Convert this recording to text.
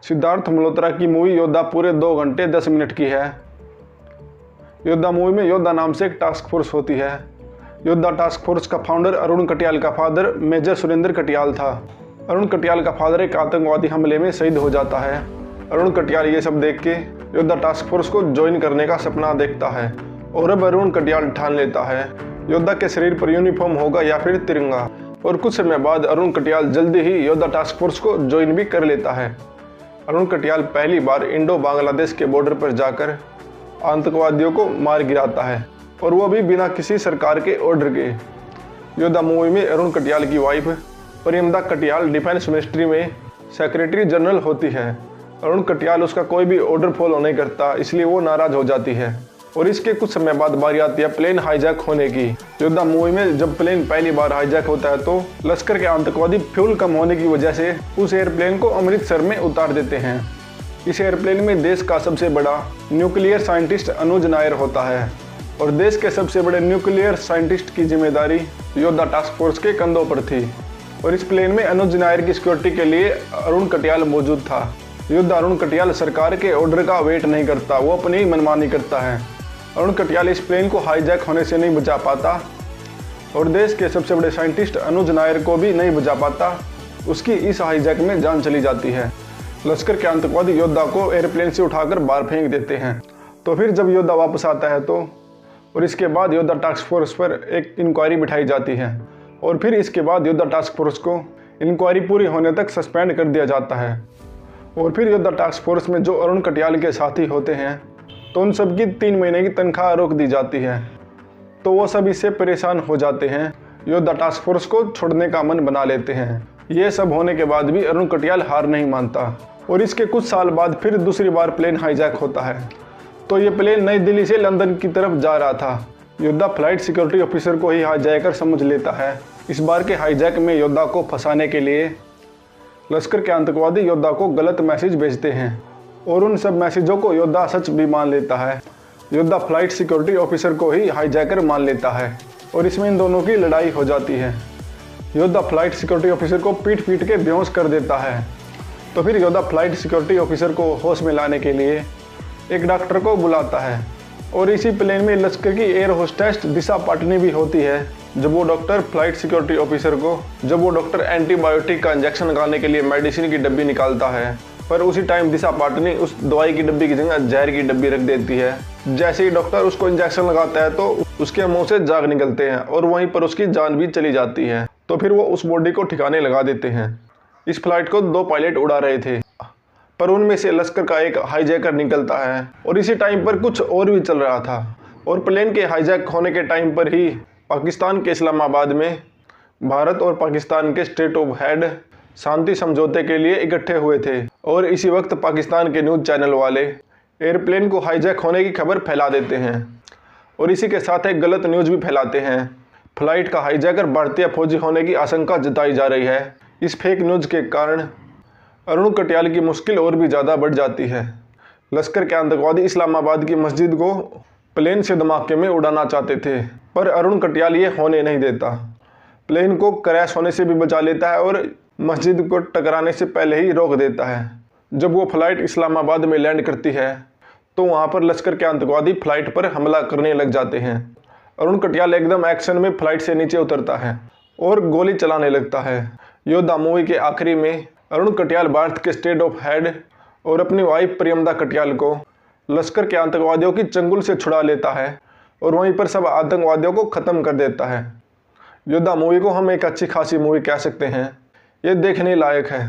सिद्धार्थ मल्होत्रा की मूवी योद्धा पूरे 2 घंटे 10 मिनट की है। योद्धा मूवी में योद्धा नाम से एक टास्क फोर्स होती है। योद्धा टास्क फोर्स का फाउंडर अरुण कटियाल का फादर मेजर सुरेंद्र कटियाल था। अरुण कटियाल का फादर एक आतंकवादी हमले में शहीद हो जाता है। अरुण कटियाल ये सब देख के योद्धा टास्क फोर्स को ज्वाइन करने का सपना देखता है और अब अरुण कटियाल ठान लेता है योद्धा के शरीर पर यूनिफॉर्म होगा या फिर तिरंगा। और कुछ समय बाद अरुण कटियाल जल्दी ही योद्धा टास्क फोर्स को ज्वाइन भी कर लेता है। अरुण कटियाल पहली बार इंडो बांग्लादेश के बॉर्डर पर जाकर आतंकवादियों को मार गिराता है और वो भी बिना किसी सरकार के ऑर्डर के। योद्धा मूवी में अरुण कटियाल की wife Premda Katiyal defence ministry में सेक्रेटरी जनरल होती है। अरुण कटियाल उसका कोई भी ऑर्डर फॉलो नहीं करता, इसलिए वो नाराज हो जाती है और इसके कुछ समय बाद बारी आती है प्लेन हाईजैक होने की। योद्धा मूवी में जब प्लेन पहली बार हाईजैक होता है तो लश्कर के आतंकवादी फ्यूल कम होने की वजह से उस एयरप्लेन को अमृतसर में उतार देते हैं। इस एयरप्लेन में देश का सबसे बड़ा न्यूक्लियर साइंटिस्ट अनुज नायर होता है और देश के सबसे बड़े न्यूक्लियर साइंटिस्ट की जिम्मेदारी योद्धा टास्क फोर्स के कंधों पर थी और इस प्लेन में अनुज नायर की सिक्योरिटी के लिए अरुण कटियाल मौजूद था। योद्धा अरुण कटियाल सरकार के ऑर्डर का वेट नहीं करता, वो अपनी मनमानी करता है। अरुण कटियाल इस प्लेन को हाईजैक होने से नहीं बचा पाता और देश के सबसे बड़े साइंटिस्ट अनुज नायर को भी नहीं बचा पाता। उसकी इस हाईजैक में जान चली जाती है। लश्कर के आतंकवादी योद्धा को एयरप्लेन से उठाकर बाहर फेंक देते हैं। तो फिर जब योद्धा वापस आता है तो और इसके बाद योद्धा टास्क फोर्स पर एक इंक्वायरी बिठाई जाती है और फिर इसके बाद योद्धा टास्क फोर्स को इंक्वायरी पूरी होने तक सस्पेंड कर दिया जाता है। और फिर योद्धा टास्क फोर्स में जो अरुण कटियाल के साथी होते हैं तो उन सब की 3 महीने की तनख्वाह रोक दी जाती है। तो वो सब इससे परेशान हो जाते हैं, योद्धा टास्क फोर्स को छोड़ने का मन बना लेते हैं। ये सब होने के बाद भी अरुण कटियाल हार नहीं मानता और इसके कुछ साल बाद फिर दूसरी बार प्लेन हाईजैक होता है। तो ये प्लेन नई दिल्ली से लंदन की तरफ जा रहा था। योद्धा फ्लाइट सिक्योरिटी ऑफिसर को ही हाईजैकर समझ लेता है। इस बार के हाईजैक में योद्धा को फंसाने के लिए लश्कर के आतंकवादी योद्धा को गलत मैसेज भेजते हैं और उन सब मैसेजों को योद्धा सच भी मान लेता है। योद्धा फ्लाइट सिक्योरिटी ऑफिसर को ही हाईजैकर मान लेता है और इसमें इन दोनों की लड़ाई हो जाती है। योद्धा फ्लाइट सिक्योरिटी ऑफिसर को पीट के बेहोश कर देता है। तो फिर योद्धा फ्लाइट सिक्योरिटी ऑफिसर को होश में लाने के लिए एक डॉक्टर को बुलाता है और इसी प्लेन में लश्कर की एयर होस्टेस दिशा पाटनी भी होती है। जब वो डॉक्टर एंटीबायोटिक का इंजेक्शन लगाने के लिए मेडिसिन की डब्बी निकालता है, पर उसी टाइम दिशा पाटनी उस दवाई की डब्बी की जगह जहर की डब्बी रख देती है। जैसे ही डॉक्टर उसको इंजेक्शन लगाता है तो उसके मुंह से जाग निकलते हैं और वहीं पर उसकी जान भी चली जाती है। तो फिर वो उस बॉडी को ठिकाने लगा देते हैं। इस फ्लाइट को 2 पायलट उड़ा रहे थे, पर उनमें से लश्कर का एक हाईजैकर निकलता है और इसी टाइम पर कुछ और भी चल रहा था। और प्लेन के हाईजैक होने के टाइम पर ही पाकिस्तान के इस्लामाबाद में भारत और पाकिस्तान के स्टेट ऑफ हेड शांति समझौते के लिए इकट्ठे हुए थे और इसी वक्त पाकिस्तान के न्यूज़ चैनल वाले एयरप्लेन को हाईजैक होने की खबर फैला देते हैं और इसी के साथ एक गलत न्यूज़ भी फैलाते हैं। फ्लाइट का हाईजैकर भारतीय फौजी होने की आशंका जताई जा रही है। इस फेक न्यूज़ के कारण अरुण कटियाल की मुश्किल और भी ज़्यादा बढ़ जाती है। लश्कर के आतंकवादी इस्लामाबाद की मस्जिद को प्लेन से धमाके में उड़ाना चाहते थे, पर अरुण कटियाल ये होने नहीं देता। प्लेन को क्रैश होने से भी बचा लेता है और मस्जिद को टकराने से पहले ही रोक देता है। जब वो फ्लाइट इस्लामाबाद में लैंड करती है तो वहाँ पर लश्कर के आतंकवादी फ्लाइट पर हमला करने लग जाते हैं। अरुण कटियाल एकदम एक्शन में फ्लाइट से नीचे उतरता है और गोली चलाने लगता है। योद्धा मूवी के आखिरी में अरुण कटियाल भारत के स्टेट ऑफ हेड और अपनी वाइफ प्रेमदा कटियाल को लश्कर के आतंकवादियों की चंगुल से छुड़ा लेता है और वहीं पर सब आतंकवादियों को ख़त्म कर देता है। योद्धा मूवी को हम एक अच्छी खासी मूवी कह सकते हैं। ये देखने लायक है।